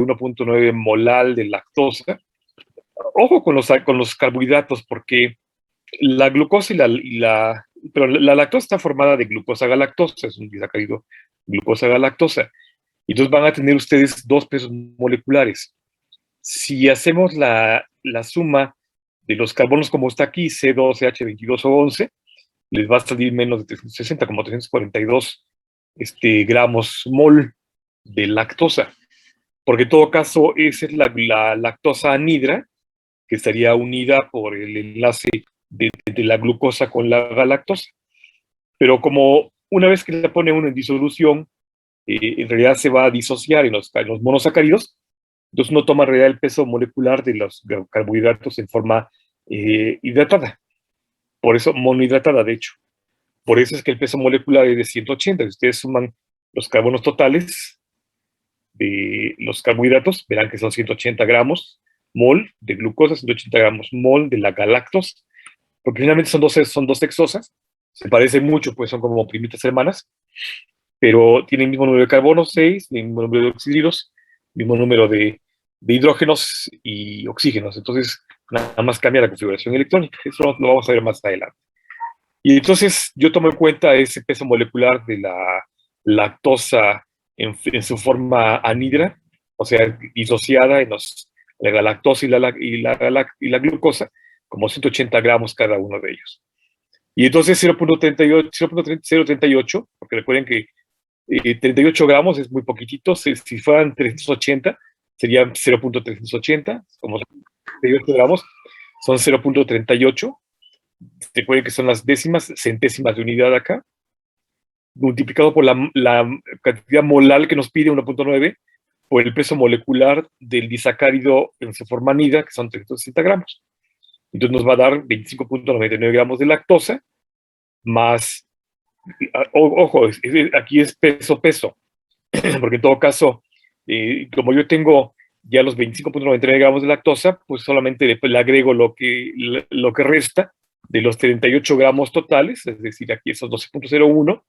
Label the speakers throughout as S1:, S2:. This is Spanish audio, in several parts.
S1: 1.9 molal de lactosa. Ojo con los carbohidratos, porque la glucosa pero la lactosa está formada de glucosa galactosa, es un disacárido glucosa galactosa. Entonces van a tener ustedes dos pesos moleculares. Si hacemos la suma de los carbonos como está aquí, C2, CH22 o 11, les va a salir menos de 360, como 342 gramos mol de lactosa. Porque en todo caso, esa es la lactosa anhidra, que estaría unida por el enlace de la glucosa con la galactosa. Pero como una vez que la pone uno en disolución, en realidad se va a disociar en los monosacáridos, entonces no toma en realidad el peso molecular de los carbohidratos en forma hidratada. Por eso, monohidratada, de hecho. Por eso es que el peso molecular es de 180. Si ustedes suman los carbonos totales de los carbohidratos, verán que son 180 gramos mol de glucosa, 180 gramos mol de la galactosa, porque finalmente son dos hexosas, se parecen mucho, pues son como primitas hermanas, pero tienen el mismo número de carbonos, 6, el mismo número de oxígenos, mismo número de hidrógenos y oxígenos. Entonces, nada más cambia la configuración electrónica. Eso lo vamos a ver más adelante. Y entonces yo tomo en cuenta ese peso molecular de la lactosa en su forma anhidra, o sea, disociada en la galactosa y la glucosa, como 180 gramos cada uno de ellos. Y entonces 0.38, porque recuerden que 38 gramos es muy poquitito, si fueran 380 serían 0.380, como 38 gramos son 0.38. Recuerden que son las décimas, centésimas de unidad acá, multiplicado por la cantidad molar que nos pide, 1.9, por el peso molecular del disacárido en su forma anhidra, que son 360 gramos. Entonces nos va a dar 25.99 gramos de lactosa, más, ojo, aquí es peso, porque en todo caso, como yo tengo ya los 25.99 gramos de lactosa, pues solamente le agrego lo que resta de los 38 gramos totales, es decir, aquí esos 12.01,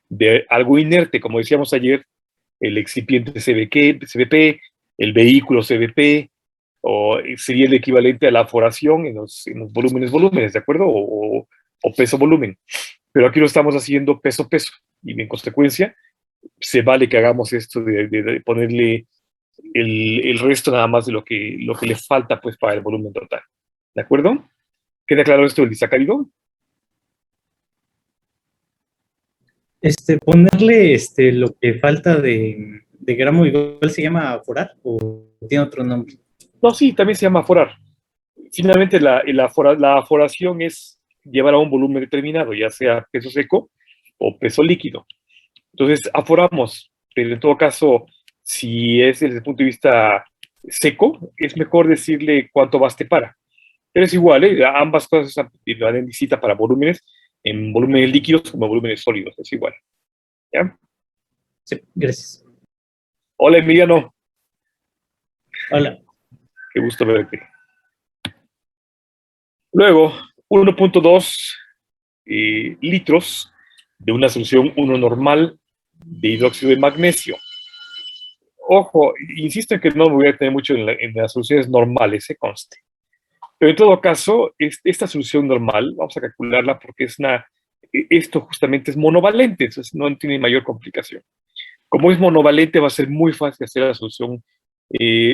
S1: de algo inerte, como decíamos ayer, el excipiente CBP, el vehículo CBP, o sería el equivalente a la aforación en los volúmenes, ¿de acuerdo? O peso-volumen. Pero aquí lo estamos haciendo peso-peso, y en consecuencia, se vale que hagamos esto de ponerle el resto nada más de lo que le falta pues para el volumen total. ¿De acuerdo? ¿Queda claro esto del disacárido?
S2: Ponerle lo que falta de gramo igual se llama forar o tiene otro nombre.
S1: No, sí, también se llama aforar. Finalmente la aforación es llevar a un volumen determinado, ya sea peso seco o peso líquido. Entonces, aforamos, pero en todo caso, si es desde el punto de vista seco, es mejor decirle cuánto baste para. Pero es igual, ¿eh? Ambas cosas van en visita para volúmenes, en volúmenes líquidos como volúmenes sólidos, es igual. ¿Ya?
S2: Sí, gracias.
S1: Hola, Emiliano.
S2: Hola.
S1: Qué gusto verte. Luego, 1.2 litros de una solución 1 normal de hidróxido de magnesio. Ojo, insisto en que no me voy a tener mucho en las soluciones normales, se conste. Pero en todo caso, esta solución normal, vamos a calcularla porque esto justamente es monovalente, entonces no tiene mayor complicación. Como es monovalente, va a ser muy fácil hacer la solución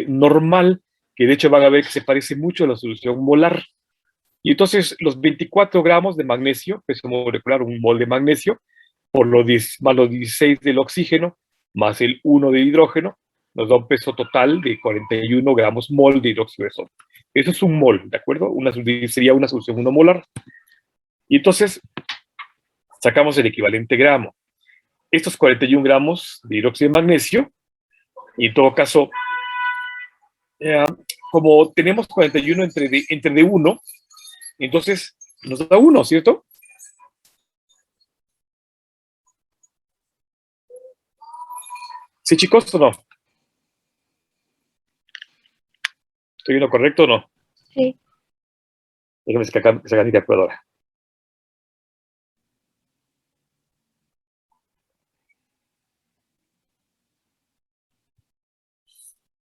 S1: normal, que de hecho van a ver que se parece mucho a la solución molar. Y entonces los 24 gramos de magnesio, peso molecular, un mol de magnesio, por más los 16 del oxígeno, más el 1 del hidrógeno, nos da un peso total de 41 gramos mol de hidróxido de sodio. Eso es un mol, ¿de acuerdo? Sería una solución 1 molar. Y entonces sacamos el equivalente gramo. Estos 41 gramos de hidróxido de magnesio, y en todo caso, eh, como tenemos 41 entre de 1, entonces nos da 1, ¿cierto? ¿Sí, chicos, o no? ¿Estoy viendo correcto o no?
S3: Sí.
S1: Déjame sacar mi calculadora.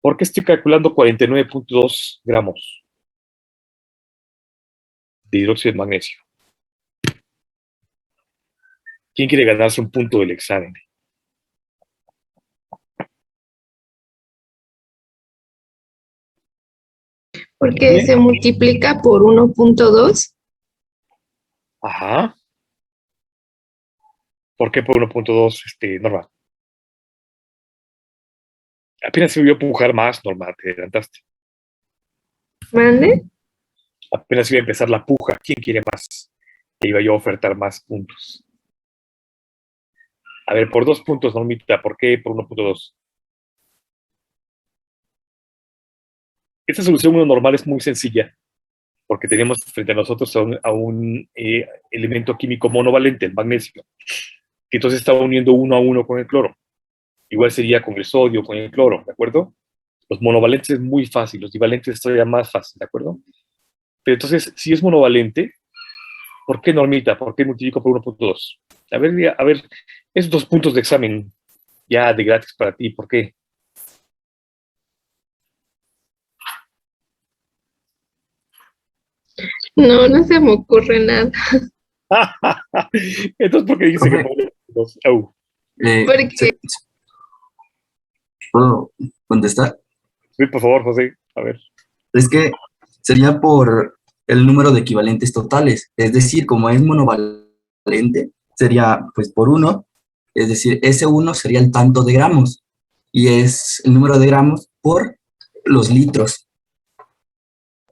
S1: ¿Por qué estoy calculando 49.2 gramos de hidróxido de magnesio? ¿Quién quiere ganarse un punto del examen?
S3: Porque se multiplica por 1.2.
S1: Ajá. ¿Por qué por 1.2, Norma? Apenas se vio pujar más, Norma, te adelantaste.
S3: ¿Mande?
S1: Apenas iba a empezar la puja. ¿Quién quiere más? Que iba yo a ofertar más puntos. A ver, por 2 puntos, Normita. ¿Por qué por 1.2? Esta solución 1 normal es muy sencilla, porque tenemos frente a nosotros a un elemento químico monovalente, el magnesio, que entonces está uniendo 1 a 1 con el cloro. Igual sería con el sodio, con el cloro, ¿de acuerdo? Los monovalentes es muy fácil, los divalentes es todavía más fácil, ¿de acuerdo? Pero entonces, si es monovalente, ¿por qué, Normita? ¿Por qué multiplico por 1.2? A ver, esos 2 puntos de examen ya de gratis para ti, ¿por qué?
S3: No, no se me ocurre nada.
S1: Entonces, ¿por qué dice que
S4: Profe,
S1: por 2? Oh,
S3: Porque
S4: ¿puedo contestar?
S1: sí, por favor, José, a ver.
S4: Es que sería por el número de equivalentes totales. Es decir, como es monovalente, sería pues por 1. Es decir, ese 1 sería el tanto de gramos. Y es el número de gramos por los litros.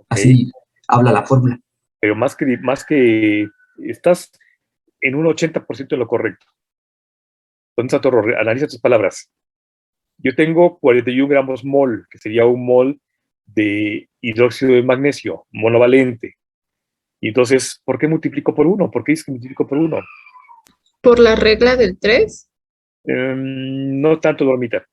S4: Así habla la fórmula.
S1: Pero más que estás en un 80% de lo correcto. ¿Dónde está tu error? Analiza tus palabras. Yo tengo 41 gramos mol, que sería un mol de hidróxido de magnesio, monovalente. Y entonces, ¿por qué multiplico por 1? ¿Por qué dices que multiplico por 1?
S3: por la regla del 3.
S1: No tanto, Dormita.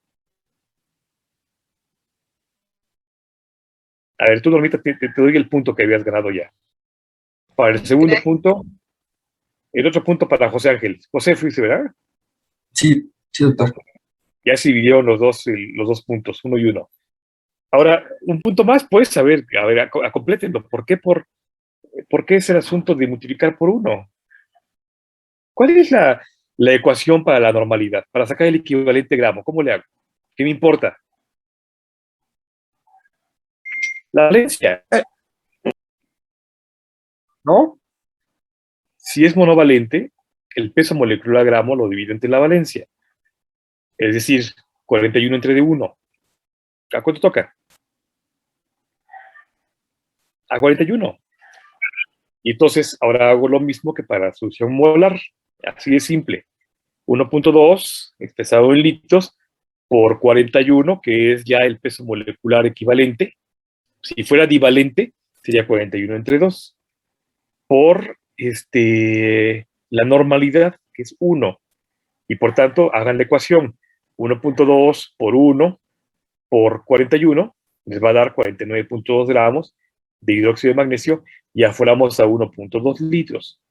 S1: A ver, tú, Dormita, te doy el punto que habías ganado ya. Para el segundo punto, el otro punto para José Ángel. José, fuiste, ¿verdad?
S4: Sí, sí, doctor.
S1: Ya se dividieron los dos puntos, 1 y 1. Ahora, un punto más, pues, a ver, complétenlo. ¿Por qué es el asunto de multiplicar por 1? ¿Cuál es la ecuación para la normalidad? Para sacar el equivalente gramo, ¿cómo le hago? ¿Qué me importa? La valencia, ¿no? Si es monovalente, el peso molecular gramo lo divide entre la valencia. Es decir, 41 entre de 1. ¿A cuánto toca? A 41. Y entonces ahora hago lo mismo que para la solución molar. Así de simple. 1.2 expresado en litros por 41, que es ya el peso molecular equivalente. Si fuera divalente, sería 41 entre 2. Por la normalidad, que es 1. Y por tanto, hagan la ecuación. 1.2 por 1 por 41 les va a dar 49.2 gramos de hidróxido de magnesio y afuéramos a 1.2 litros.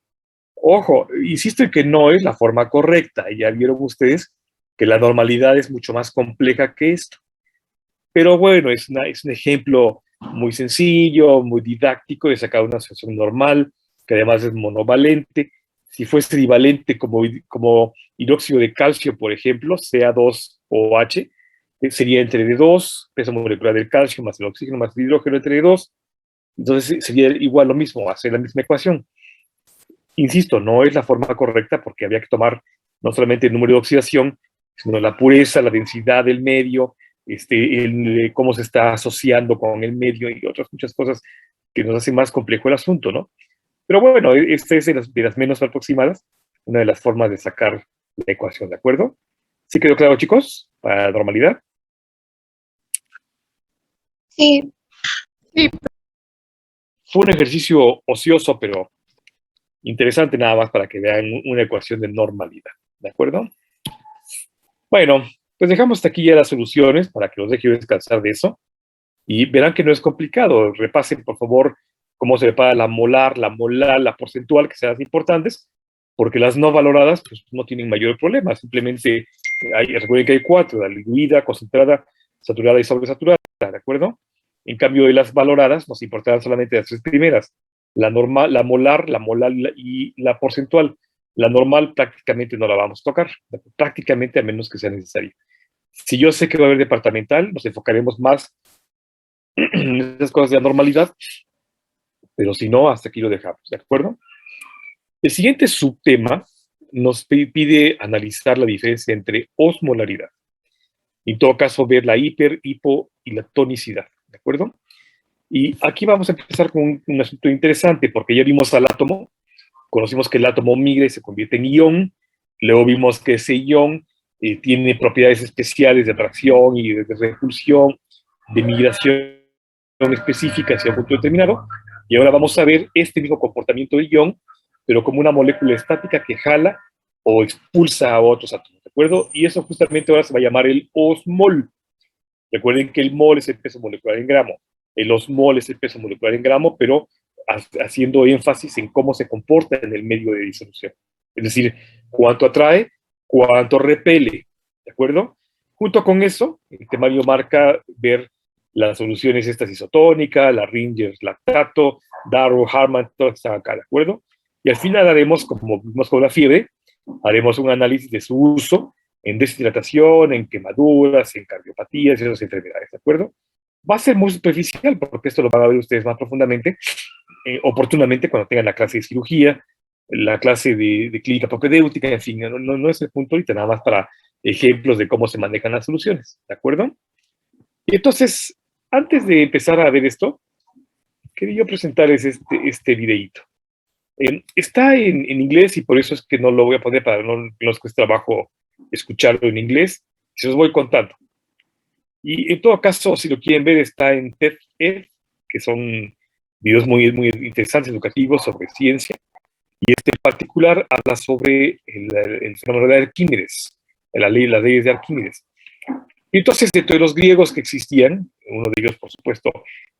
S1: Ojo, insisto en que no es la forma correcta. Ya vieron ustedes que la normalidad es mucho más compleja que esto. Pero bueno, es un ejemplo muy sencillo, muy didáctico de sacar una asociación normal, que además es monovalente. Si fuese divalente como hidróxido de calcio, por ejemplo, Ca2OH, sería entre D2, peso molecular del calcio más el oxígeno más el hidrógeno entre D2. Entonces sería igual lo mismo, hacer la misma ecuación. Insisto, no es la forma correcta porque habría que tomar no solamente el número de oxidación, sino la pureza, la densidad del medio, cómo se está asociando con el medio y otras muchas cosas que nos hacen más complejo el asunto, ¿no? Pero bueno, esta es de las menos aproximadas, una de las formas de sacar la ecuación, ¿de acuerdo? ¿Sí quedó claro, chicos? Para la normalidad.
S3: Sí. Sí.
S1: Fue un ejercicio ocioso, pero interesante nada más para que vean una ecuación de normalidad, ¿de acuerdo? Bueno, pues dejamos hasta aquí ya las soluciones para que los deje descansar de eso y verán que no es complicado. Repasen, por favor, cómo se prepara la molar, la porcentual, que sean las importantes, porque las no valoradas pues, no tienen mayor problema. Simplemente recuerden que hay 4, la diluida, concentrada, saturada y sobresaturada, ¿de acuerdo? En cambio, de las valoradas nos importaban solamente las tres primeras, la normal, la molar y la porcentual. La normal prácticamente no la vamos a tocar, prácticamente a menos que sea necesario. Si yo sé que va a haber departamental, nos enfocaremos más en esas cosas de anormalidad, pero si no, hasta aquí lo dejamos, ¿de acuerdo? El siguiente subtema nos pide analizar la diferencia entre osmolaridad. En todo caso, ver la hiper, hipo y la tonicidad, ¿de acuerdo? Y aquí vamos a empezar con un asunto interesante, porque ya vimos al átomo, conocimos que el átomo migra y se convierte en ion, luego vimos que ese ion tiene propiedades especiales de atracción y de repulsión, de migración específica hacia un punto determinado, y ahora vamos a ver este mismo comportamiento del ion, pero como una molécula estática que jala o expulsa a otros átomos, ¿de acuerdo? Y eso justamente ahora se va a llamar el osmol. Recuerden que el mol es el peso molecular en gramo, el osmol es el peso molecular en gramo, pero haciendo énfasis en cómo se comporta en el medio de disolución. Es decir, cuánto atrae, cuánto repele, ¿de acuerdo? Junto con eso, el temario marca ver las soluciones estas isotónicas, la Ringers lactato, Darrow, Harman, todas están acá, ¿de acuerdo? Y al final haremos, como vimos con la fiebre, haremos un análisis de su uso en deshidratación, en quemaduras, en cardiopatías y otras enfermedades, ¿de acuerdo? Va a ser muy superficial, porque esto lo van a ver ustedes más profundamente, oportunamente cuando tengan la clase de cirugía, la clase de clínica propedéutica, en fin, no es el punto ahorita, nada más para ejemplos de cómo se manejan las soluciones, ¿de acuerdo? Y entonces, antes de empezar a ver esto, quería yo presentarles este videíto. Está en inglés y por eso es que no lo voy a poner para no os cueste trabajo escucharlo en inglés, se os voy contando. Y en todo caso, si lo quieren ver, está en TED-Ed, que son videos muy, muy interesantes, educativos sobre ciencia. Y este en particular habla sobre el fenómeno de Arquímedes, las leyes de Arquímedes. Y entonces, dentro de los griegos que existían, uno de ellos, por supuesto,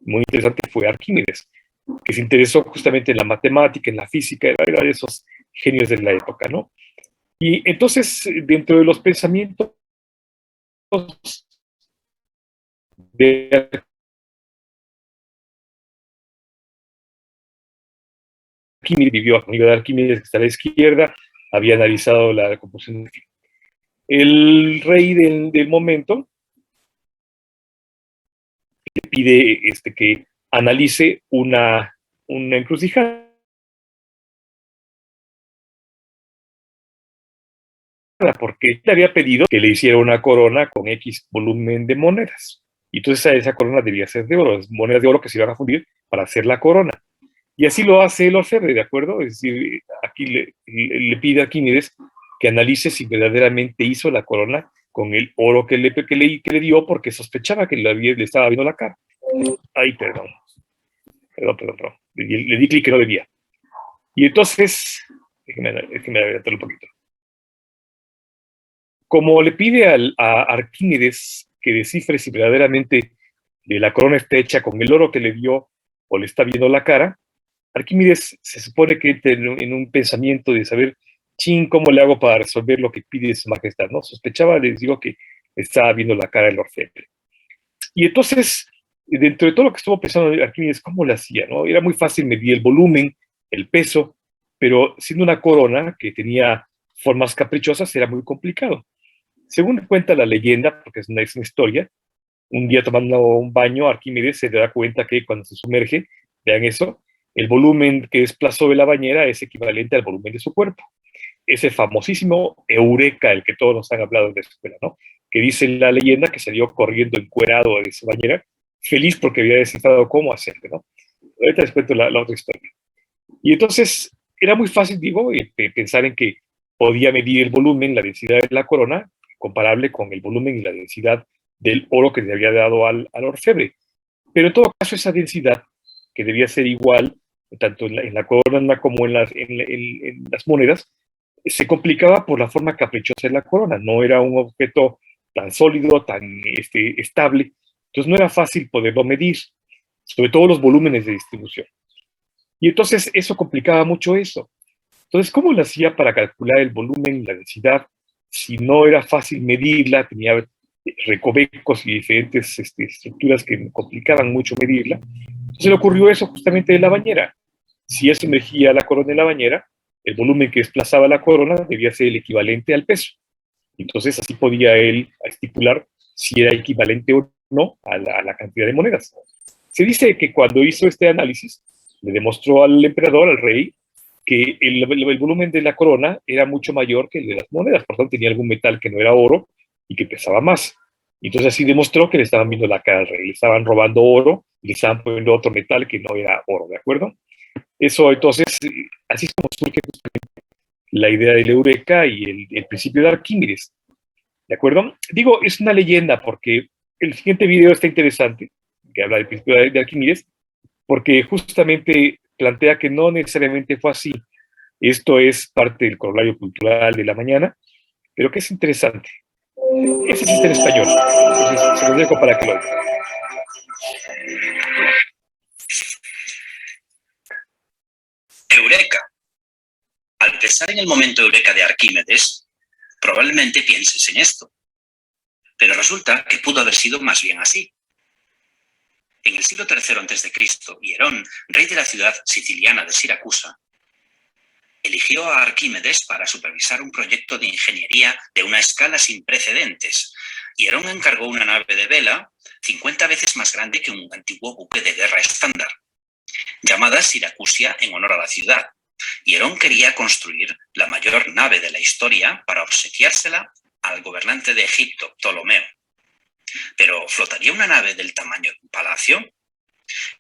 S1: muy interesante fue Arquímedes, que se interesó justamente en la matemática, en la física, era de esos genios de la época, ¿no? Y entonces, dentro de los pensamientos de Arquímedes, vivió amigo de Arquímedes, que está a la izquierda, había analizado la composición de el rey del momento le pide que analice una encrucijada, porque le había pedido que le hiciera una corona con X volumen de monedas. Y entonces esa corona debía ser de oro, monedas de oro que se iban a fundir para hacer la corona. Y así lo hace el orfebre, ¿de acuerdo? Es decir, aquí le pide a Arquímedes que analice si verdaderamente hizo la corona con el oro que le dio, porque sospechaba que le estaba viendo la cara. Ay, perdón. Le di clic que no debía. Y entonces, déjeme adelantar un poquito. Como le pide a Arquímedes que descifre si verdaderamente la corona está hecha con el oro que le dio o le está viendo la cara, Arquímedes se supone que entra en un pensamiento de saber, ¿cómo le hago para resolver lo que pide su majestad? ¿No? Sospechaba, les digo, que estaba viendo la cara del orfebre. Y entonces, dentro de todo lo que estuvo pensando Arquímedes, ¿cómo lo hacía? ¿No? Era muy fácil medir el volumen, el peso, pero siendo una corona que tenía formas caprichosas, era muy complicado. Según cuenta la leyenda, porque es una historia, un día tomando un baño, Arquímedes se da cuenta que cuando se sumerge, vean eso, el volumen que desplazó de la bañera es equivalente al volumen de su cuerpo. Ese famosísimo Eureka, el que todos nos han hablado en la escuela, ¿no? Que dice la leyenda que salió corriendo encuerado de su bañera, feliz porque había descifrado cómo hacerlo, ¿no? Ahorita les cuento la otra historia. Y entonces era muy fácil, digo, pensar en que podía medir el volumen, la densidad de la corona, comparable con el volumen y la densidad del oro que le había dado al orfebre. Pero en todo caso, esa densidad, que debía ser igual, tanto en la corona como en las monedas, se complicaba por la forma caprichosa de la corona. No era un objeto tan sólido, tan estable. Entonces no era fácil poderlo medir, sobre todo los volúmenes de distribución. Y entonces eso complicaba mucho eso. Entonces, ¿cómo lo hacía para calcular el volumen y la densidad si no era fácil medirla? Tenía recovecos y diferentes estructuras que complicaban mucho medirla. Entonces le ocurrió eso justamente de la bañera. Si él sumergía la corona en la bañera, el volumen que desplazaba la corona debía ser el equivalente al peso. Entonces así podía él estipular si era equivalente o no a la cantidad de monedas. Se dice que cuando hizo este análisis, le demostró al emperador, al rey, que el volumen de la corona era mucho mayor que el de las monedas, por tanto tenía algún metal que no era oro y que pesaba más. Y entonces así demostró que le estaban viendo la cara al rey, le estaban robando oro y le estaban poniendo otro metal que no era oro, ¿de acuerdo? Eso entonces, así es como surge justamente la idea del Eureka y el principio de Arquímedes, ¿de acuerdo? Digo, es una leyenda porque el siguiente video está interesante, que habla del principio de Arquímedes, porque justamente plantea que no necesariamente fue así. Esto es parte del corolario cultural de la mañana, pero que es interesante. Ese sí está en español, entonces se los dejo para que lo vean.
S5: Eureka. Al pensar en el momento eureka de Arquímedes, probablemente pienses en esto. Pero resulta que pudo haber sido más bien así. En el siglo III a.C., Hierón, rey de la ciudad siciliana de Siracusa, eligió a Arquímedes para supervisar un proyecto de ingeniería de una escala sin precedentes. Hierón encargó una nave de vela 50 veces más grande que un antiguo buque de guerra estándar, llamada Siracusia en honor a la ciudad. Hierón quería construir la mayor nave de la historia para obsequiársela al gobernante de Egipto, Ptolomeo. Pero ¿flotaría una nave del tamaño de un palacio?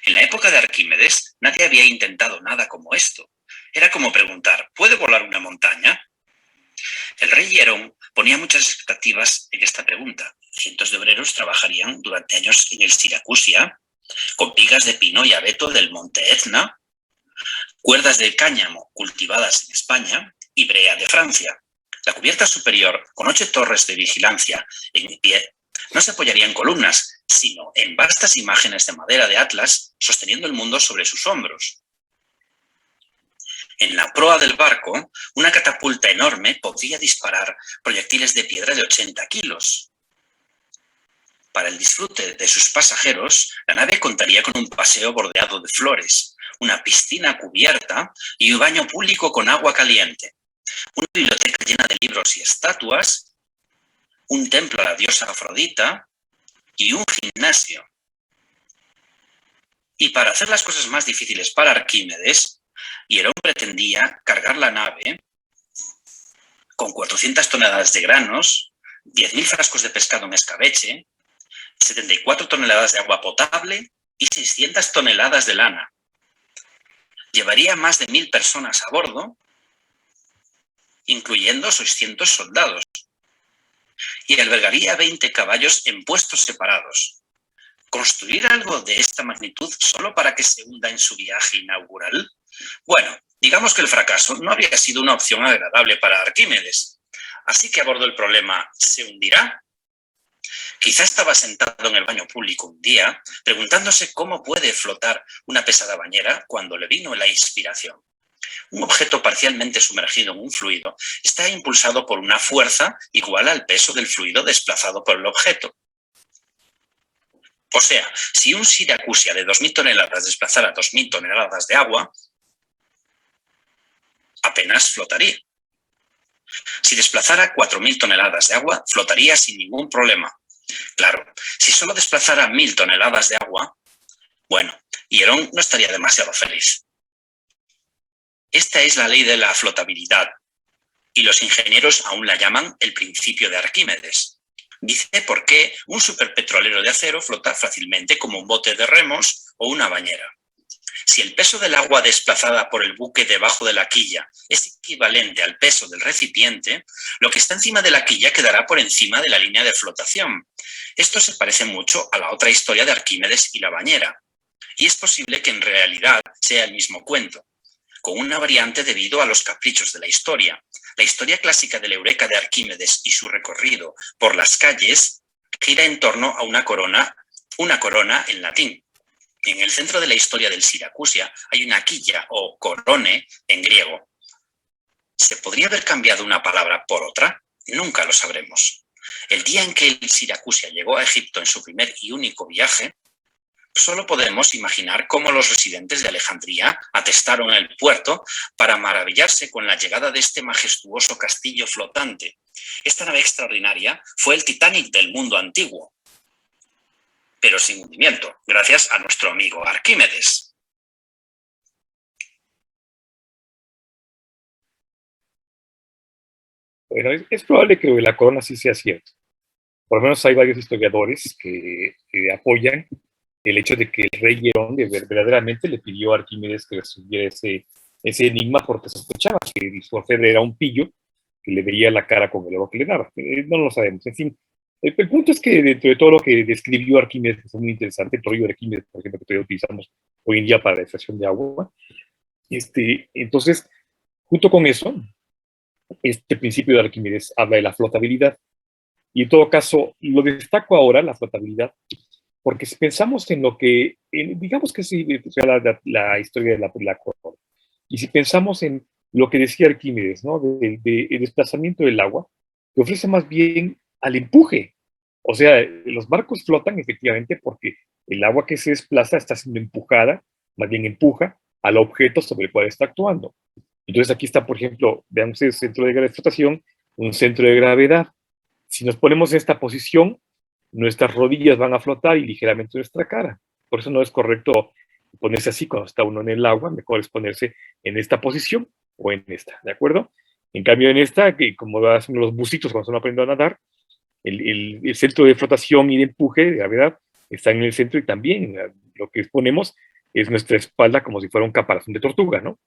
S5: En la época de Arquímedes nadie había intentado nada como esto. Era como preguntar, ¿puede volar una montaña? El rey Hierón ponía muchas expectativas en esta pregunta. Cientos de obreros trabajarían durante años en el Siracusia, con vigas de pino y abeto del monte Etna, cuerdas de cáñamo cultivadas en España y brea de Francia. La cubierta superior, con 8 torres de vigilancia en pie, no se apoyaría en columnas, sino en vastas imágenes de madera de Atlas sosteniendo el mundo sobre sus hombros. En la proa del barco, una catapulta enorme podía disparar proyectiles de piedra de 80 kilos. Para el disfrute de sus pasajeros, la nave contaría con un paseo bordeado de flores, una piscina cubierta y un baño público con agua caliente, una biblioteca llena de libros y estatuas, un templo a la diosa Afrodita y un gimnasio. Y para hacer las cosas más difíciles para Arquímedes, Hierón pretendía cargar la nave con 400 toneladas de granos, 10.000 frascos de pescado en escabeche, 74 toneladas de agua potable y 600 toneladas de lana. Llevaría más de 1.000 personas a bordo, incluyendo 600 soldados, y albergaría 20 caballos en puestos separados. ¿Construir algo de esta magnitud solo para que se hunda en su viaje inaugural? Bueno, digamos que el fracaso no habría sido una opción agradable para Arquímedes. Así que abordó el problema, ¿se hundirá? Quizá estaba sentado en el baño público un día, preguntándose cómo puede flotar una pesada bañera cuando le vino la inspiración. Un objeto parcialmente sumergido en un fluido está impulsado por una fuerza igual al peso del fluido desplazado por el objeto. O sea, si un Siracusia de 2.000 toneladas desplazara 2.000 toneladas de agua, apenas flotaría. Si desplazara 4.000 toneladas de agua, flotaría sin ningún problema. Claro, si solo desplazara 1.000 toneladas de agua, bueno, Hierón no estaría demasiado feliz. Esta es la ley de la flotabilidad, y los ingenieros aún la llaman el principio de Arquímedes. Dice por qué un superpetrolero de acero flota fácilmente como un bote de remos o una bañera. Si el peso del agua desplazada por el buque debajo de la quilla es equivalente al peso del recipiente, lo que está encima de la quilla quedará por encima de la línea de flotación. Esto se parece mucho a la otra historia de Arquímedes y la bañera. Y es posible que en realidad sea el mismo cuento, con una variante debido a los caprichos de la historia. La historia clásica del Eureka de Arquímedes y su recorrido por las calles gira en torno a una corona en latín. En el centro de la historia del Siracusia hay una quilla o corone en griego. ¿Se podría haber cambiado una palabra por otra? Nunca lo sabremos. el día en que el Siracusia llegó a Egipto en su primer y único viaje, solo podemos imaginar cómo los residentes de Alejandría atestaron el puerto para maravillarse con la llegada de este majestuoso castillo flotante. Esta nave extraordinaria fue el Titanic del mundo antiguo, pero sin hundimiento, gracias a nuestro amigo Arquímedes.
S1: Bueno, es probable que lo de la corona sí sea cierto. Por lo menos hay varios historiadores que apoyan el hecho de que el rey Hierón verdaderamente le pidió a Arquímedes que resolviera ese enigma porque sospechaba que su orfebre era un pillo que le veía la cara con el oro que le daba. No lo sabemos. En fin, el punto es que dentro de todo lo que describió Arquímedes, que es muy interesante, el rollo de Arquímedes, por ejemplo, que todavía utilizamos hoy en día para la extracción de agua, entonces, junto con eso, este principio de Arquímedes habla de la flotabilidad. Y en todo caso, lo destaco ahora, la flotabilidad, porque si pensamos en lo que, digamos que sí, la historia de la corona, y si pensamos en lo que decía Arquímedes, ¿no? El desplazamiento del agua, que ofrece más bien al empuje. O sea, los barcos flotan efectivamente porque el agua que se desplaza está siendo empujada, más bien empuja al objeto sobre el cual está actuando. Entonces aquí está, por ejemplo, veamos el centro de flotación, un centro de gravedad. Si nos ponemos en esta posición, nuestras rodillas van a flotar y ligeramente nuestra cara. Por eso no es correcto ponerse así cuando está uno en el agua, mejor es ponerse en esta posición o en esta, ¿de acuerdo? En cambio en esta, que como hacen los bucitos cuando están aprendiendo a nadar, el centro de flotación y de empuje, de gravedad, está en el centro y también lo que ponemos es nuestra espalda como si fuera un caparazón de tortuga, ¿no?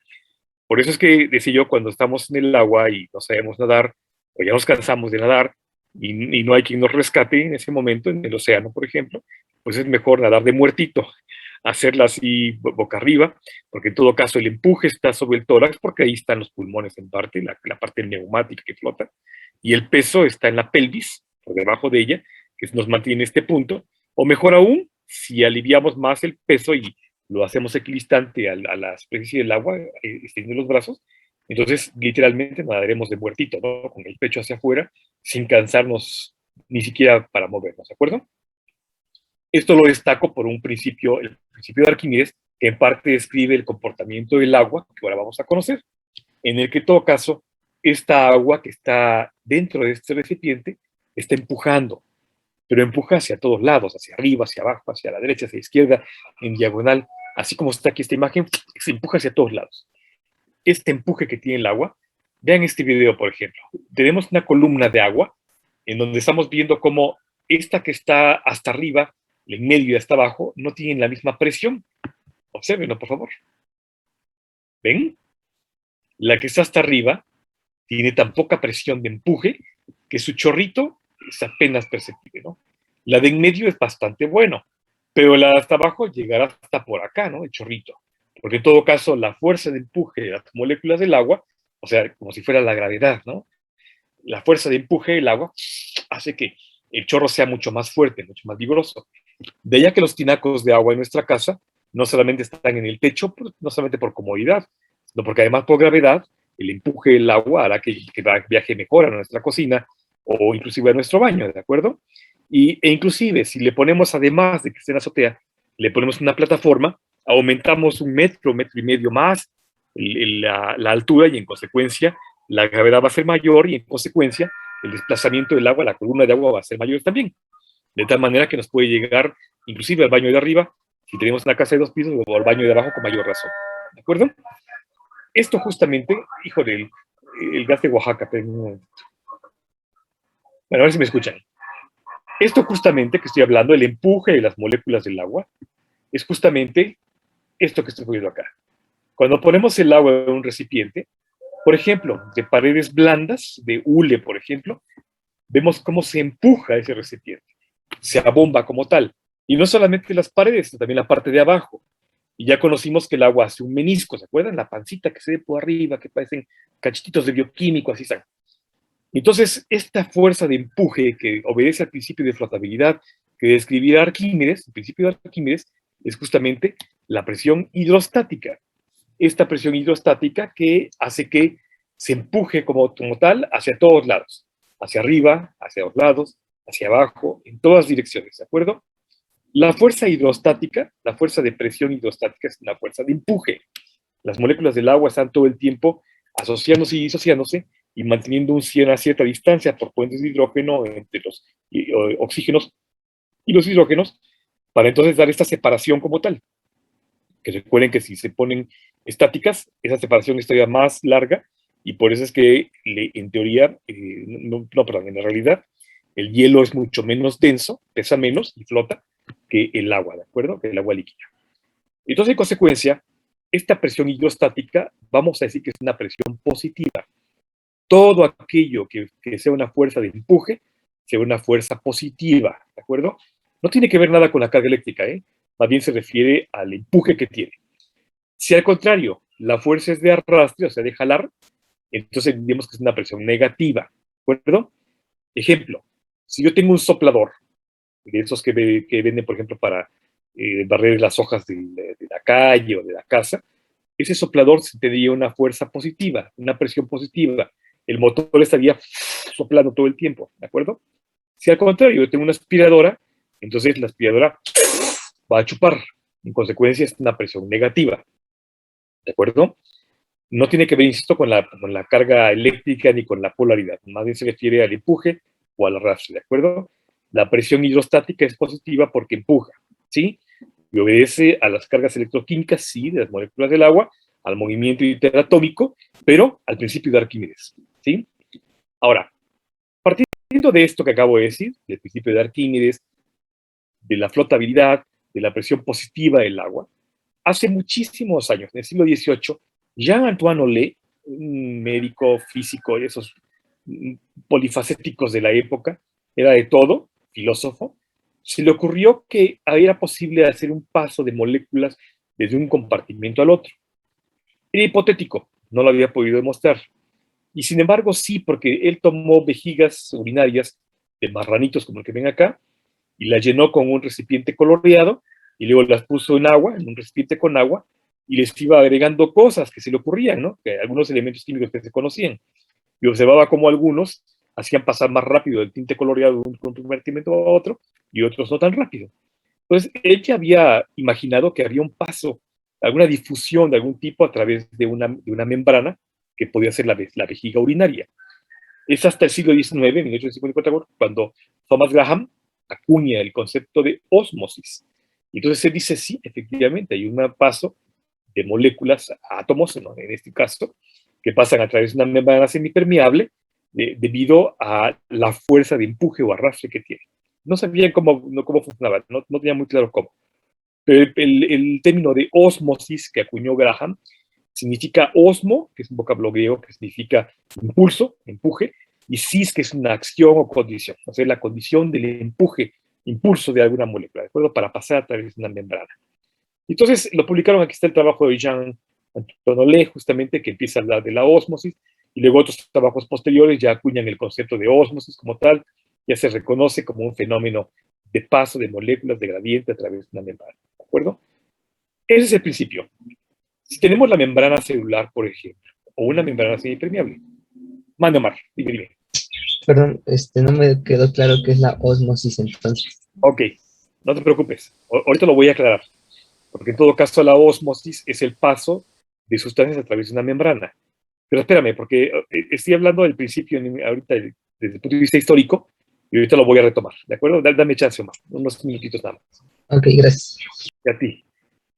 S1: Por eso es que, decía yo, cuando estamos en el agua y no sabemos nadar, o ya nos cansamos de nadar, y no hay quien nos rescate en ese momento, en el océano, por ejemplo, pues es mejor nadar de muertito, hacerla así boca arriba, porque en todo caso el empuje está sobre el tórax, porque ahí están los pulmones en parte, la parte neumática que flota, y el peso está en la pelvis, por debajo de ella, que nos mantiene en este punto, o mejor aún, si aliviamos más el peso y lo hacemos equidistante a la superficie del agua, extendiendo los brazos, entonces literalmente nadaremos de muertito, ¿no? Con el pecho hacia afuera, sin cansarnos ni siquiera para movernos, ¿de acuerdo? Esto lo destaco por un principio, el principio de Arquímedes, que en parte describe el comportamiento del agua, que ahora vamos a conocer, en el que en todo caso, esta agua que está dentro de este recipiente está empujando, pero empuja hacia todos lados, hacia arriba, hacia abajo, hacia la derecha, hacia la izquierda, en diagonal, así como está aquí esta imagen, se empuja hacia todos lados. Este empuje que tiene el agua, vean este video, por ejemplo. Tenemos una columna de agua en donde estamos viendo cómo esta que está hasta arriba, en medio y hasta abajo, no tienen la misma presión. Obsérvenlo, por favor. ¿Ven? La que está hasta arriba tiene tan poca presión de empuje que su chorrito es apenas perceptible, ¿no? La de en medio es bastante bueno, pero la de hasta abajo llegará hasta por acá, ¿no? El chorrito. Porque en todo caso, la fuerza de empuje de las moléculas del agua, o sea, como si fuera la gravedad, ¿no? La fuerza de empuje del agua hace que el chorro sea mucho más fuerte, mucho más vigoroso. De allá que los tinacos de agua en nuestra casa no solamente están en el techo, no solamente por comodidad, sino porque además por gravedad, el empuje del agua hará que viaje mejor a nuestra cocina o inclusive a nuestro baño, ¿de acuerdo? E inclusive, si le ponemos, además de que esté en la azotea, le ponemos una plataforma, aumentamos 1 metro y medio más la altura y en consecuencia la gravedad va a ser mayor y en consecuencia el desplazamiento del agua, la columna de agua va a ser mayor también. De tal manera que nos puede llegar inclusive al baño de arriba, si tenemos una casa de 2 pisos, o al baño de abajo con mayor razón. ¿De acuerdo? Esto justamente, híjole, el gas de Oaxaca, pero bueno, a ver si me escuchan. Esto justamente que estoy hablando, el empuje de las moléculas del agua, es justamente esto que estoy poniendo acá. Cuando ponemos el agua en un recipiente, por ejemplo, de paredes blandas, de hule, por ejemplo, vemos cómo se empuja ese recipiente, se abomba como tal. Y no solamente las paredes, sino también la parte de abajo. Y ya conocimos que el agua hace un menisco, ¿se acuerdan? La pancita que se ve por arriba, que parecen cachetitos de bioquímico, así están. Entonces, esta fuerza de empuje que obedece al principio de flotabilidad que describía Arquímedes, el principio de Arquímedes, es justamente la presión hidrostática. Esta presión hidrostática que hace que se empuje como tal hacia todos lados. hacia arriba, hacia los lados, hacia abajo, en todas direcciones, ¿de acuerdo? La fuerza hidrostática, la fuerza de presión hidrostática es una fuerza de empuje. Las moléculas del agua están todo el tiempo asociándose y disociándose y manteniendo una cierta distancia por puentes de hidrógeno entre los oxígenos y los hidrógenos para entonces dar esta separación como tal. Que recuerden que si se ponen estáticas, esa separación es todavía más larga y por eso es que en teoría, perdón, en la realidad, el hielo es mucho menos denso, pesa menos y flota que el agua, ¿de acuerdo? Que el agua líquida. Entonces, en consecuencia, esta presión hidrostática, vamos a decir que es una presión positiva. Todo aquello que sea una fuerza de empuje, sea una fuerza positiva, ¿de acuerdo? No tiene que ver nada con la carga eléctrica, ¿eh? Más bien se refiere al empuje que tiene. Si al contrario, la fuerza es de arrastre, o sea, de jalar, entonces digamos que es una presión negativa, ¿de acuerdo? Ejemplo, si yo tengo un soplador, de esos que venden, por ejemplo, para barrer las hojas de la calle o de la casa, ese soplador tendría una fuerza positiva, una presión positiva. El motor estaría soplando todo el tiempo, ¿de acuerdo? Si al contrario yo tengo una aspiradora, entonces la aspiradora va a chupar. En consecuencia, es una presión negativa, ¿de acuerdo? No tiene que ver, insisto, con la carga eléctrica ni con la polaridad. Más bien se refiere al empuje o al arrastre, ¿de acuerdo? La presión hidrostática es positiva porque empuja, ¿sí? Y obedece a las cargas electroquímicas, sí, de las moléculas del agua, al movimiento interatómico, pero al principio de Arquímedes, ¿sí? Ahora, partiendo de esto que acabo de decir, del principio de Arquímedes, de la flotabilidad, de la presión positiva del agua, hace muchísimos años, en el siglo XVIII, Jean-Antoine Olé, un médico físico de esos polifacéticos de la época, era de todo, filósofo, se le ocurrió que era posible hacer un paso de moléculas desde un compartimento al otro. Era hipotético, no lo había podido demostrar. Y sin embargo sí, porque él tomó vejigas urinarias de marranitos como el que ven acá, y las llenó con un recipiente coloreado, y luego las puso en agua, en un recipiente con agua, y les iba agregando cosas que se le ocurrían, ¿no? Que algunos elementos químicos que se conocían. Y observaba cómo algunos hacían pasar más rápido el tinte coloreado de un compartimento a otro, y otros no tan rápido. Entonces, él ya había imaginado que había un paso, alguna difusión de algún tipo a través de una membrana que podía ser la vejiga urinaria. Es hasta el siglo XIX, 1854, cuando Thomas Graham acuña el concepto de ósmosis. Y entonces se dice, sí, efectivamente, hay un paso de moléculas, átomos, ¿no? En este caso, que pasan a través de una membrana semipermeable debido a la fuerza de empuje o arrastre que tiene. No sabían cómo funcionaba, no tenía muy claro cómo. Pero el término de ósmosis que acuñó Graham significa osmo, que es un vocablo griego que significa impulso, empuje, y sis, que es una acción o condición, o sea, la condición del empuje, impulso de alguna molécula, ¿de acuerdo? Para pasar a través de una membrana. Entonces, lo publicaron, aquí está el trabajo de Jean-Antoine Olé, justamente, que empieza a hablar de la ósmosis, y luego otros trabajos posteriores ya acuñan el concepto de ósmosis como tal, ya se reconoce como un fenómeno de paso de moléculas de gradiente a través de una membrana, ¿de acuerdo? Ese es el principio. Si tenemos la membrana celular, por ejemplo, o una membrana semipermeable, manda Omar, dime.
S6: Perdón, no me quedó claro qué es la ósmosis entonces.
S1: Ok, no te preocupes, ahorita lo voy a aclarar, porque en todo caso la ósmosis es el paso de sustancias a través de una membrana. Pero espérame, porque estoy hablando del principio ahorita desde el punto de vista histórico, y ahorita lo voy a retomar, ¿de acuerdo? Dame chance, Omar, unos minutitos nada más.
S6: Ok, gracias.
S1: Y a ti.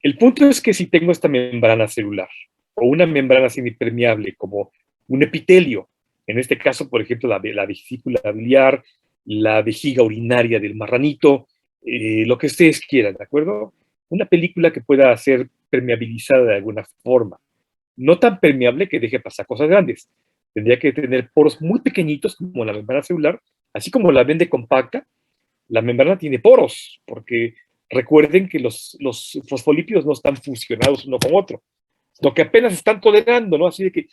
S1: El punto es que si tengo esta membrana celular, o una membrana semipermeable, como un epitelio, en este caso, por ejemplo, la vesícula biliar, la vejiga urinaria del marranito, lo que ustedes quieran, ¿de acuerdo? Una película que pueda ser permeabilizada de alguna forma. No tan permeable que deje pasar cosas grandes. Tendría que tener poros muy pequeñitos como la membrana celular, así como la vende compacta. La membrana tiene poros, porque recuerden que los fosfolípidos no están fusionados uno con otro, sino que apenas están tolerando, ¿no? Así de que,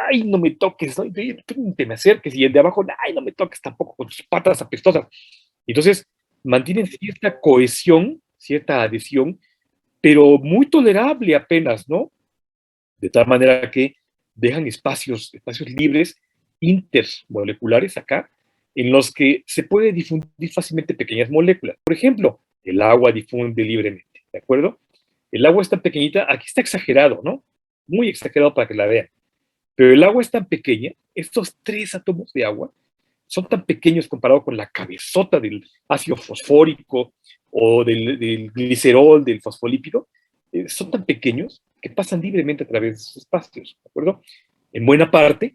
S1: ay, no me toques, ¿no? Te me acerques, y el de abajo, ay, no me toques tampoco con tus patas apestosas. Entonces, mantienen cierta cohesión, cierta adhesión, pero muy tolerable apenas, ¿no? De tal manera que dejan espacios libres intermoleculares acá, en los que se puede difundir fácilmente pequeñas moléculas. Por ejemplo, el agua difunde libremente, ¿de acuerdo? El agua es tan pequeñita, aquí está exagerado, ¿no? Muy exagerado para que la vean. Pero el agua es tan pequeña, estos 3 átomos de agua son tan pequeños comparado con la cabezota del ácido fosfórico o del glicerol, del fosfolípido, son tan pequeños que pasan libremente a través de esos espacios, ¿de acuerdo? En buena parte,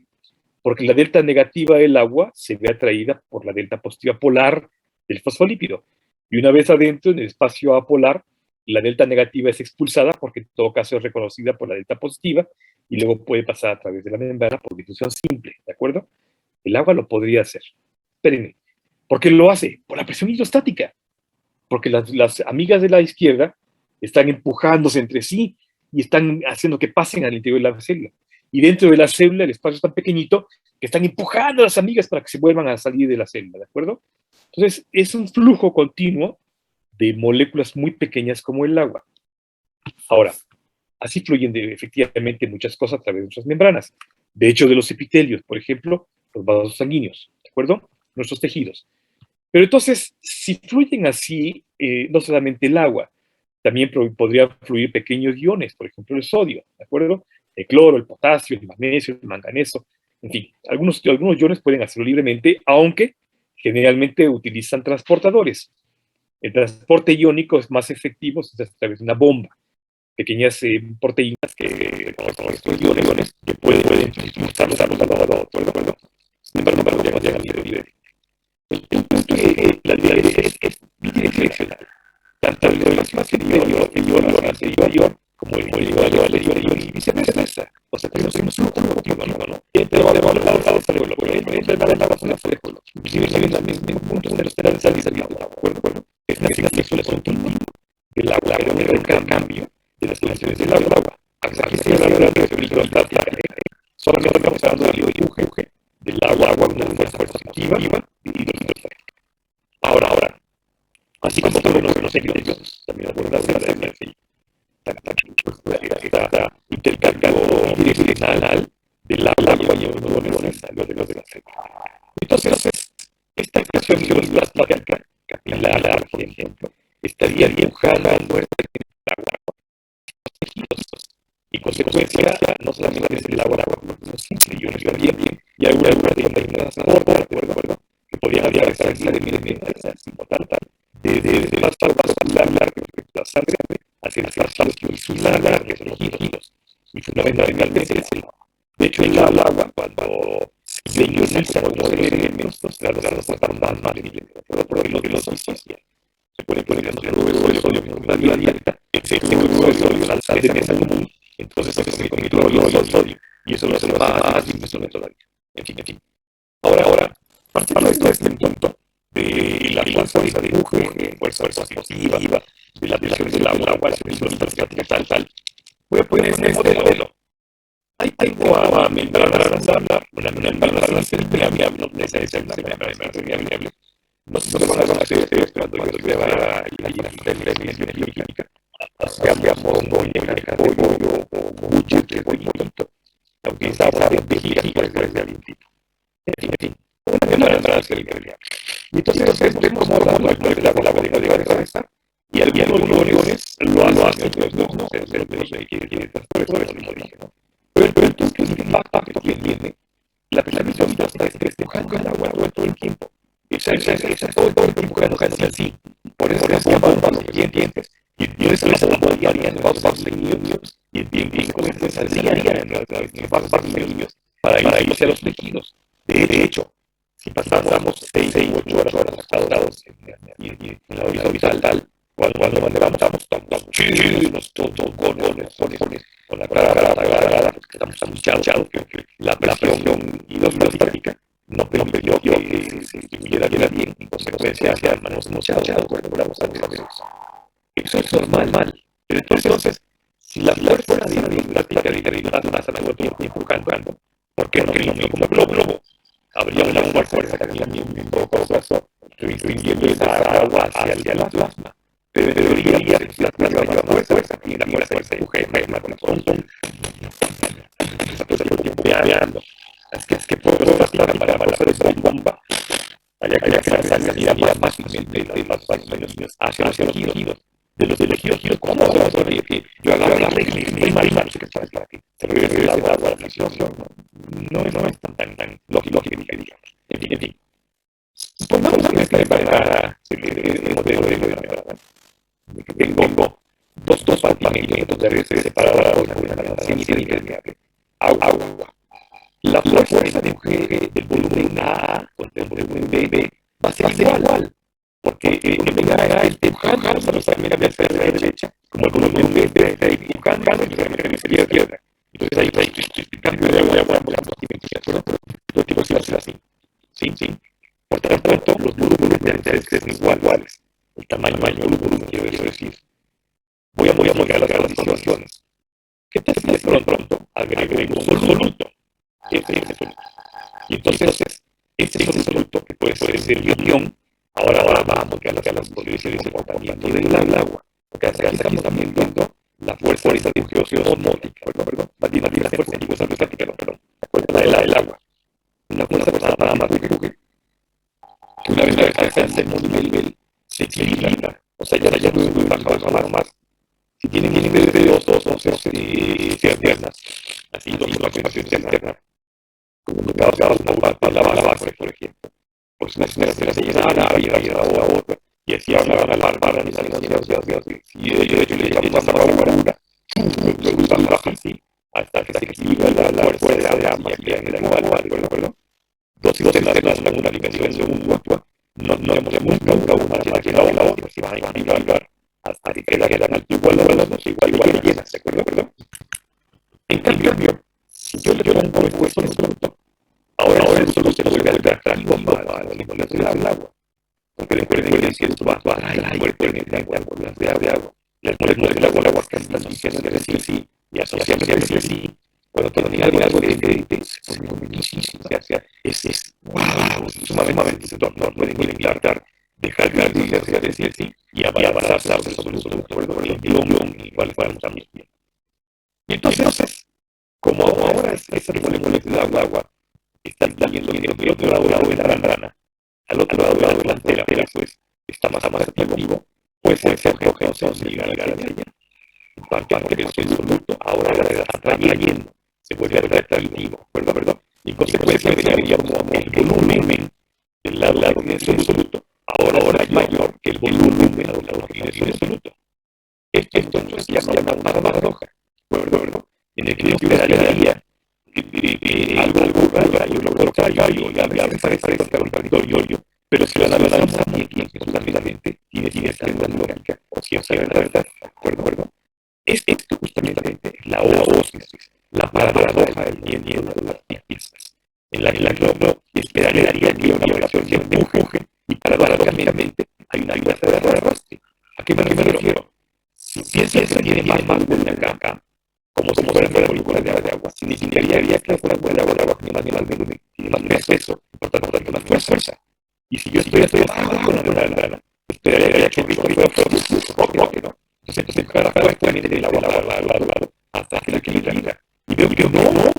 S1: porque la delta negativa del agua se ve atraída por la delta positiva polar del fosfolípido. Y una vez adentro, en el espacio apolar, la delta negativa es expulsada porque en todo caso es reconocida por la delta positiva y luego puede pasar a través de la membrana por difusión simple, ¿de acuerdo? El agua lo podría hacer. Espérenme. ¿Por qué lo hace? Por la presión hidrostática. Porque las amigas de la izquierda están empujándose entre sí y están haciendo que pasen al interior de la célula. Y dentro de la célula el espacio es tan pequeñito que están empujando a las amigas para que se vuelvan a salir de la célula, ¿de acuerdo? Entonces, es un flujo continuo de moléculas muy pequeñas como el agua. Ahora, así fluyen efectivamente muchas cosas a través de nuestras membranas. De hecho, de los epitelios, por ejemplo, los vasos sanguíneos, ¿de acuerdo? Nuestros tejidos. Pero entonces, si fluyen así, no solamente el agua, también podrían fluir pequeños iones, por ejemplo, el sodio, ¿de acuerdo? El cloro, el potasio, el magnesio, el manganeso, en fin, algunos iones pueden hacerlo libremente, aunque generalmente utilizan transportadores. El transporte iónico es más efectivo a través de una bomba, pequeñas proteínas que, como estos iones, que pueden impulsarlos a los lados, ¿de acuerdo? Sin embargo, no podemos llegar libre. El punto es que la dirección es bidireccional. Tanto el espacio interior como el exterior y viceversa. O sea, tenemos un flujo continuo, ¿no? Entre los lados del agua, entre la basura del agua. Inclusive en el mismo punto de la salida del agua, ¿de acuerdo? Es una circulación continua del agua, pero en cambio de las condiciones del agua. Aquí se habla de la solamente estamos hablando del empuje del agua, una fuerza positiva y hidrostática. Ahora, así como todos los epitelios, también abordan esta intercambio bidireccional del agua y los neurones de la célula. Entonces, esta expresión hidrostática capilar, por ejemplo, estaría empujando el agua a los tejidos. Y en consecuencia, no solamente es el agua, sino simple iones también, y algunas proteínas de acuerdo, que podrían atravesar libremente como tal, desde el vaso vascular, la sangre, hacia el vaso muscular, que son los tejidos, y fundamentalmente es el agua. De hecho, el agua, cuando se ioniza con los elementos, las están más libres, porque los disocian. Se puede poner el sodio en una vía abierta, el sodio la sal de mesa común, entonces se convierte en sodio, y eso lo hace más simple todavía. En fin. Ahora, partiendo de este punto, de la fuerza de empuje, fuerza positiva, de la presión del agua, la hidrostática tal, puede ser este modelo. Hay agua membrana, una membrana permeable, no necesariamente una membrana permeable. No se van a conocer cuando yo les lleva la intervención bioquímica. Cambiamos un pollo o mucho que es muy bonito. Aunque esa agua de vejiga puede ser de algún tipo. En fin, una membrana permeable. Y entonces vemos cómo el agua de atravesar. Y algunos iones lo hacen, no sé, que transporte, como dije, ¿no? Pero el punto es que el impacto que tiene la presión hidrostática está empujando el agua todo el tiempo. Esa todo el tiempo empujando así. Por eso las bombas los dientes. Y eso las bombarían en los vasos sanguíneos. Y en consecuencia saldrían en los vasos sanguíneos para irse a los tejidos. De hecho, si pasamos 6 u 8 horas acostados en la horizontal, cuando levantamos chinos, todos con la cara agarrada, porque estamos amuchados, que la presión hidrostática no permitió que se distribuyera bien, en consecuencia se armamos amuchados, eso es normal. Pero entonces, si la fuerza de hidrostática pasa todo el tiempo empujando, ¿por qué no como globo? Habría una fuerza que también un poco restringiendo esa agua hacia el plasma. Pero debería la fuerza y la fuerza de empuje con la corazón. Esa fuerza lo tiempo veando. Es que puedo pasar para la fuerza de bomba. todavía que yo haga la regla y mal, no sé qué está aquí. Se regrese el agua a la fricción, no es tan lógico que digamos. En fin. Pongamos a que para el modelo de que tengo dos compartimentos de redes separadas por una relación intermediaria. Agua. La fuerza de G del volumen A contra el volumen B va a ser igual. Porque el volumen A es empujando necesariamente hacia la derecha, como el volumen B está empujando necesariamente hacia la izquierda. Entonces ahí el cambio de agua por ambos compartimentos, ¿de acuerdo? Lo tengo que hacer así. Sí. Por tanto, los volúmenes de redes son iguales. El tamaño del volumen, quiero decir. Voy a modificar las condiciones. ¿Qué tal si de pronto agrego un soluto? Y entonces, este soluto, que puede ser el ion, ahora va a modificar las condiciones de comportamiento del agua. Porque estamos también viendo la fuerza de difusión osmótica, perdón, la fuerza de difusión osmótica, perdón, la fuerza del agua. Una fuerza nada más de empuje. Que una vez alcanza el nivel, se equilibra. O sea, ya no es baja más. Si tienen niveles de dos piernas, así la afirmación interna, como no acabas de la base, por ejemplo, pues una se llena a otra, y así ahora van a la barra, y de hecho le llaman la barra, luego baja así, hasta que se equilibra la fuerza de ambas piernas igual, dos sistemas en una dimensión mutua, no hemos nunca una que la otra, se van a equilibrar hasta que quedan igual llenas, ¿de acuerdo? En cambio, si yo le pongo el hueso en soluto, ahora el soluto se vuelve atractivo para la moléculas del agua. Porque recuerden que esto va a atraer fuertemente a moléculas de agua. Las moléculas del agua están diciendo que decir sí, y asociando que decir sí. Cuando tienen algo de es muchísimo, es sumamente no pueden intentar dejar de decir sí y avanzar sobre el soluto, por el guión, igual también. Y entonces, como ahora esas moléculas del agua están yendo del otro lado de la membrana, al otro lado de la antera, pues está más activo, pues se coge entonces llegar hacia allá. En parte del soluto, ahora se está atrayendo, se vuelve atractivo, ¿verdad? Y en consecuencia vería como el volumen del lado del soluto ahora es mayor que el volumen del lado del soluto. Esto entonces se llama una paradoja, ¿verdad? En el que yo esperaría algo contrario, y a veces parece contradictorio, pero si lo analizamos también, que justamente tiene cierta lógica o cierta verdad, ¿verdad? Esto justamente es la ósmosis, la paradoja del movimiento de las piezas, en la que yo esperaría que una operación de empuje, y paradójicamente hay una fuerza de arrastre. ¿A qué me refiero? Si piensas que tiene más volumen acá, como si fuera moléculas de agua, significaría que la molécula de agua tiene más volumen, tiene más peso, por tanto más fuerza. Y si yo estoy trabajando con una membrana, esperaría que el fuera propio, ¿no? Entonces cada fuertemente del agua hasta que la equilibra. Y veo que no,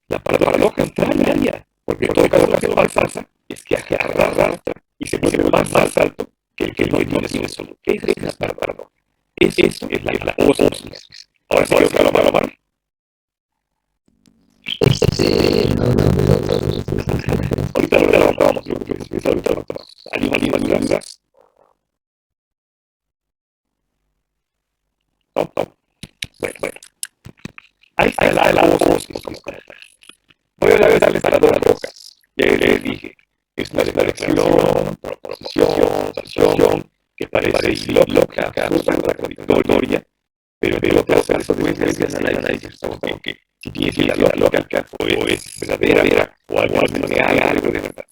S1: la paradoja contraria, porque en todo caso lo que pasa es que arrastra y se mueve más alto que el que no tiene solo. Esa es la paradoja. Eso es la ósmosis. Ahora sí, claro, mano. Ahorita lo levantamos, ahorita lo tomamos. Anima. No. Bueno. Ahí está la ósmosis como tal. Voy a darle a las rojas. Ya les dije, es una declaración, proposición, sanción, que parece ilógica, contradictoria, pero de otras consecuencias de análisis estamos como que si tiene la lógica o es verdadera o algo que hay algo de verdad.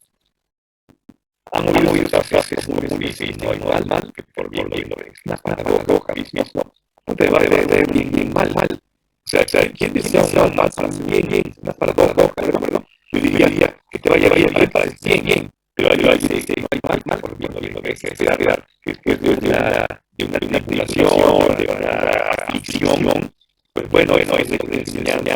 S1: Han oído esas frases muy difíciles, no hay mal, que por bien es una paradoja mismo, no te va a ver bien mal. O sea, ¿quién decía una mal para bien, una paradoja, ¿verdad? Yo diría que te vaya bien para bien, pero alguien dice mal, por bien, que es verdad, que es de una manipulación, de una aflicción, pues bueno, es de enseñanza,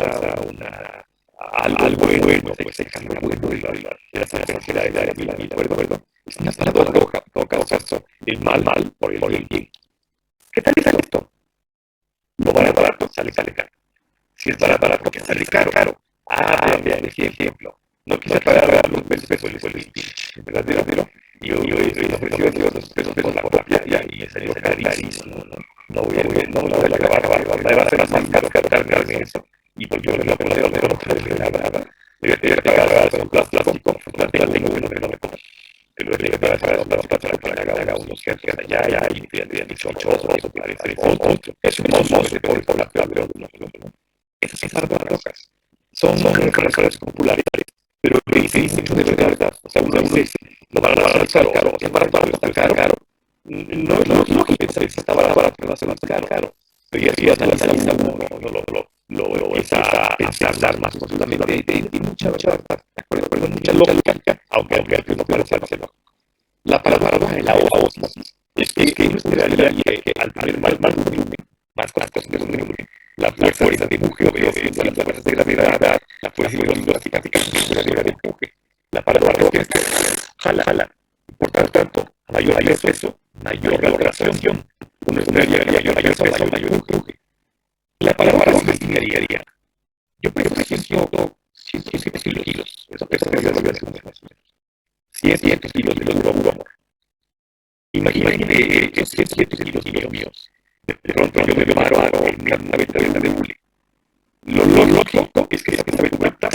S1: algo bueno, pues es algo bueno de la sanidad de la vida, ¿verdad? Es una paradoja, en todo caso, el mal por el bien. ¿Qué tal es esto? sale caro. Si es barato, que sale caro. Vean este ejemplo. No quise pagar los pesos el verdadero. Y yo le ofrecí 200 pesos por la copia y me salió carísimo. No voy a acabar, va a ser más caro cargarme eso. Y pues yo le voy a poner nada. Le voy a tener que pagar con plástico, la tengo que no me compro. Pero le voy a pagar para que haga unos jefes allá y me han dicho otros, parece otro. Es un monstruo por la pero no. Esas barrocas son referencias populares, pero que dicen mucho de verdad. O sea, uno dice, lo van a hacer caro, es barato, está caro. No es lógico pensar que está barato, pero va a ser más caro. Pero ya analiza uno, lo empieza a pensar más positivamente y mucha verdad, de acuerdo, pero mucha lógica, aunque no parece lógico. La palabra de la osmosis es que uno esperaría que al tener más volumen, más cosas de volumen, la fuerza de empuje obedeciendo a las fuerzas de gravedad, la fuerza ideológica de empuje. La palabra es que jala. Por tanto, mayor peso, mayor valoración, uno esperaría mayor peso, mayor empuje. La palabra es significaría. Yo peso, por ejemplo, 107 kilos. Eso pesa de valoración más o menos. 100 kilos de logro amor. Imagínate que 107 kilos míos. De pronto yo me paro en una venta de hule. Lo lógico es que esa venta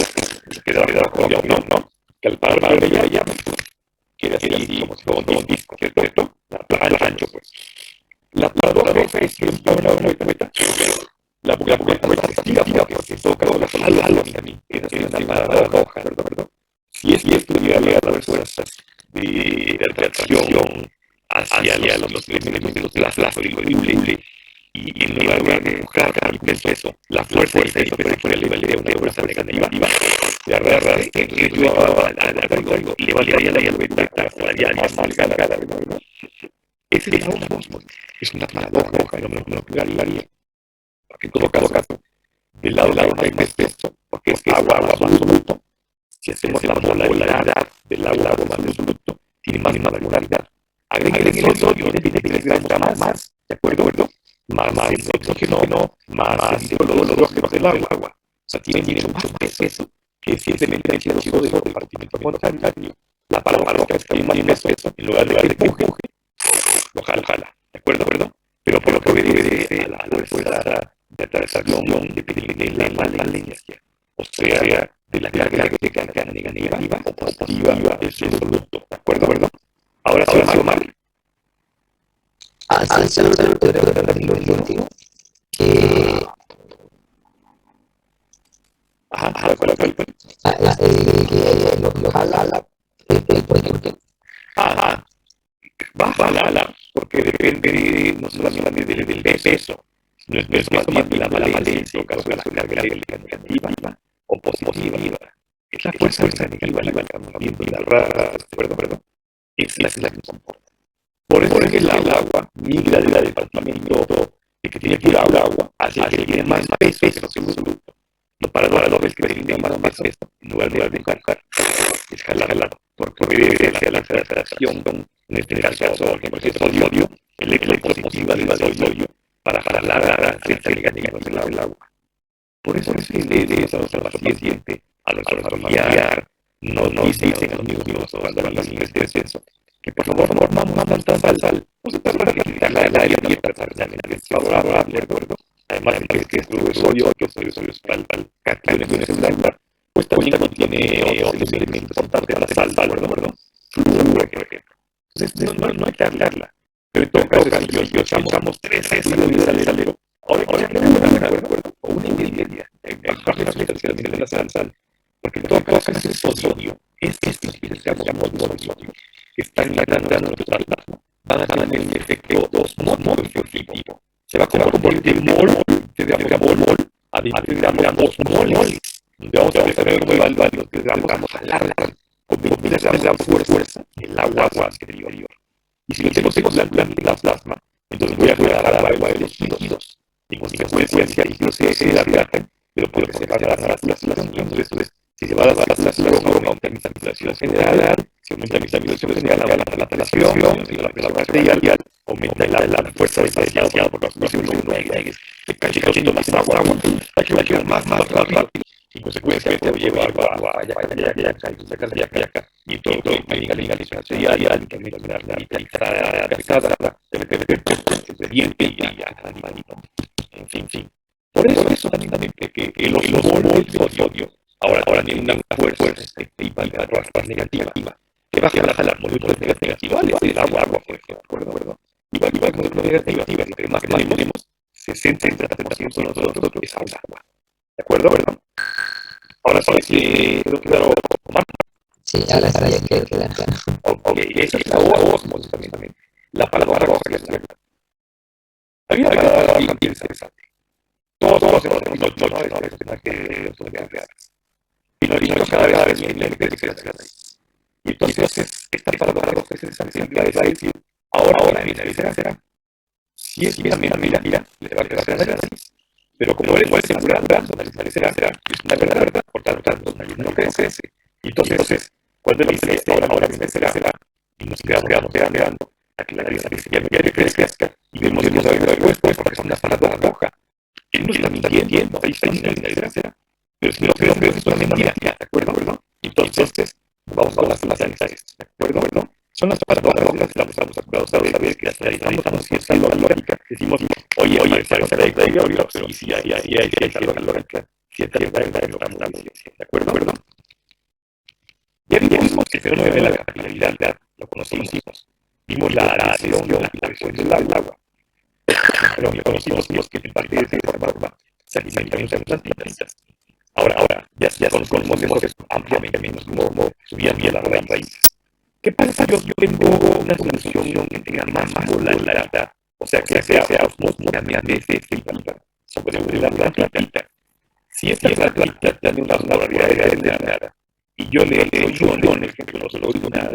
S1: no, que al parar de ella queda así como si fuera un disco, ¿cierto? La ancho, pues. La paradoja es que una meta. La meta estira porque toca la palabra a mí. Esa es una paradoja, ¿verdad? Si estuviera las fuerzas de atracción hacia los elementos de los plazos y en lugar de empujar y peso, la fuerza de eso que le valía una fuerza negativa, de arrastre, entonces yo le valía la llave más marcada, ¿verdad? Ese es una paradoja, no clarificaría. Porque en todo caso, del lado hay más peso, porque es agua absoluto. Si hacemos la molaridad del agua más absoluto, tiene más molaridad. Agreguen el sodio, tiene 3 gramos más, ¿de acuerdo? Más oxígeno, más hidrógeno del agua. O sea, tiene mucho más peso que simplemente el sodio de compartimento monetario. La palabra que está más peso, en lugar de empuje, lo jala, ¿de acuerdo? Pero por lo que obedece a la fuerza de atracción depende de la valencia, o sea, de la carga negativa o positiva del producto, ¿de acuerdo? Ahora sí, mal.
S6: Así es, lo último, que lo jala, ¿por qué?
S1: Va a jalar, porque depende no solamente del peso, no es más bien de la valencia, o caso de la carga negativa o positiva. Es la fuerza negativa, la cambiando de la raza, ¿de acuerdo? Esa es la que nos comporta. Por eso es que el agua migra del departamento de que tiene pura agua hacia que tiene más peso que lo absoluto. Lo paradójico es que tiene más peso en lugar de empujar, es jalar, porque obedece hacia la atracción, en este caso, por ejemplo, el sodio, el positiva del sodio, para jalar a la fuerza negativa del agua. Por eso es que de esa paciente a nuestro familiar nos dicen a los mismos cuando hablan en este descenso que por favor mandan sal, pues para quitar la área abierta es favorable, ¿de acuerdo? Además de que es sodio, que sodio es cationes de celular, pues también contiene otros elementos importantes de la sal, ¿de acuerdo? Flúor, por ejemplo. Entonces no hay que hablarla. Pero en todo caso, si yo echamos 3 de salero, ahora ¿de acuerdo? O una y media, bajo la aplicación de la sal, porque en todo caso ese sodio es que llamamos monosodio, que están ingresando a nuestro plasma, van a tener el efecto osmótico. Se va a convertir de mol a digamos moles, donde vamos a ver cómo evaluar los que vamos a jalar con gran fuerza el agua exterior. Y si lo tenemos en la plasma, entonces voy a jalar agua de los líquidos. Y con consecuencia, incluso se hidratan, pero puede que se vaya a la circulación. Entonces, si se va a la circulación, aumenta mi circulación general. Si aumenta mi circulación general, aumenta la presión, la presión arterial, aumenta la fuerza desgraciada por la circulación. se cae cayendo más agua, hay que bajar más rápido. En consecuencia, puede llevar agua allá, y todo, liga, material, que diente y en fin. Por eso también que los moles de sodio ahora tienen una fuerza negativa, que baja las moléculas negativas del agua, por ejemplo, ¿de acuerdo? Igual moléculas negativas, lo que más tenemos, 60-70% de nosotros es agua, ¿de acuerdo? Ahora sí, quedó claro, Omar.
S6: Sí, ahora ya queda claro.
S1: Ok, esa es la osmosis también. La palabra roja que es la hay una palabra bastante interesante. Todos hacemos no, y no cada vez ahí. Y entonces, esta palabra roja es interesante, va a decir, ahora, será. Si es mira, le va a quedar así. Pero como él puede ser será, es una verdad, por tanto, no crece. Y entonces, cuando él dice, ahora será, y nos quedamos a que la nariz ya crezca, y vemos después, porque es una palabra roja. Él no está mintiendo, ahí está será. Pero si lo que es una mentira, ¿de acuerdo? Entonces, vamos a las analizas, ¿de acuerdo? Son las palabras rojas que estamos acostumbrados a ver que hasta ahí estamos si está la lógica. Decimos, oye, sí, hay la lógica, cierta verdad lo estamos diciendo, ¿de acuerdo? Ya vimos que el fenómeno de la capilaridad lo conocimos. Vimos la adhesión del agua. Pero lo conocimos que en parte de esa forma se alimentan las plantitas. Ahora, ya conocemos eso ampliamente menos cómo subían bien las raíces. ¿Qué pasa si yo tengo una solución que tenga más molaridad? O sea, que sea osmóticamente efectiva sobre la plantita. Si esta plantita tiene una molaridad de nada, y yo le echo un ejemplo, no solo una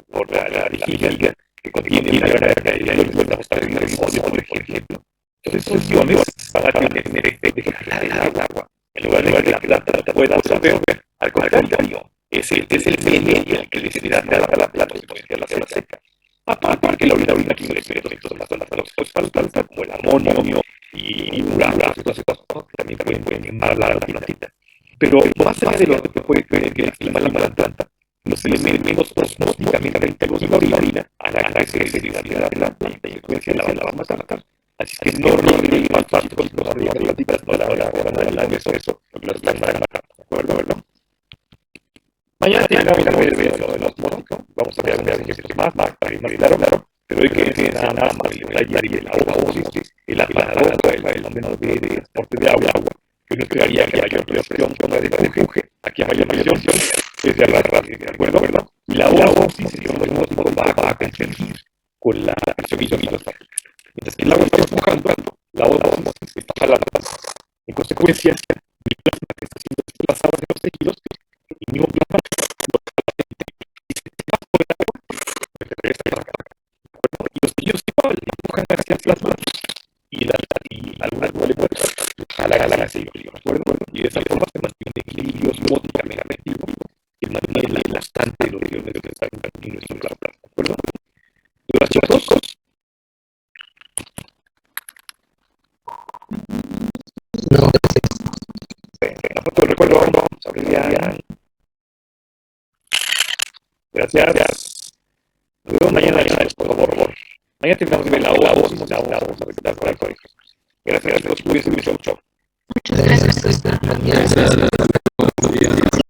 S1: por la vigilia que contiene una gran cantidad de vuelta a sodio, por ejemplo. Entonces, esos iones van a tener efecto de jalar el agua. En lugar de que la planta pueda absorber, al contrario, es el medio el que le da a la planta y la seca. Aparte que la orina tiene efectos más tóxicos como el amonio y uranos, también pueden quemar la plantita. Pero más allá de lo que puede quemar la planta, los elementos osmóticamente integrados en la orina harán que se deshidrate la planta y en consecuencia la van a matar. Así que no rieguen más fácil con los plantitas, no la eso, lo que las van a matar, ¿de acuerdo? Mañana vamos a ver lo de los mónicos, vamos a ver un ejercicio más para ir más claro, pero hay que decir nada más el agua, el aparato, el aumento de transporte de agua, que no esperaría que haya presión como de empuje, aquí haya presión, es de rápido, ¿de acuerdo? Y la agua, si se va a convertir con la presión isostática. Mientras que el agua está empujando, la otra está jalando. En consecuencia, mi plasma que está siendo desplazado de los tejidos, y mi plasma y los tejidos igual empujan hacia el plasma y alguna molécula jalan hacia ellos, ¿de acuerdo? Y de esa forma se mantiene equilibrio osmóticamente que mantiene la constante de los iones que están en nuestro plasma, ¿de acuerdo? Duración 2.
S6: No,
S1: Tampoco recuerdo, Adrián. Gracias. Nos vemos mañana, por favor. Mañana terminamos de ver la voz, vamos a repetir con el colegio. Gracias, cuídense mucho.
S6: gracias.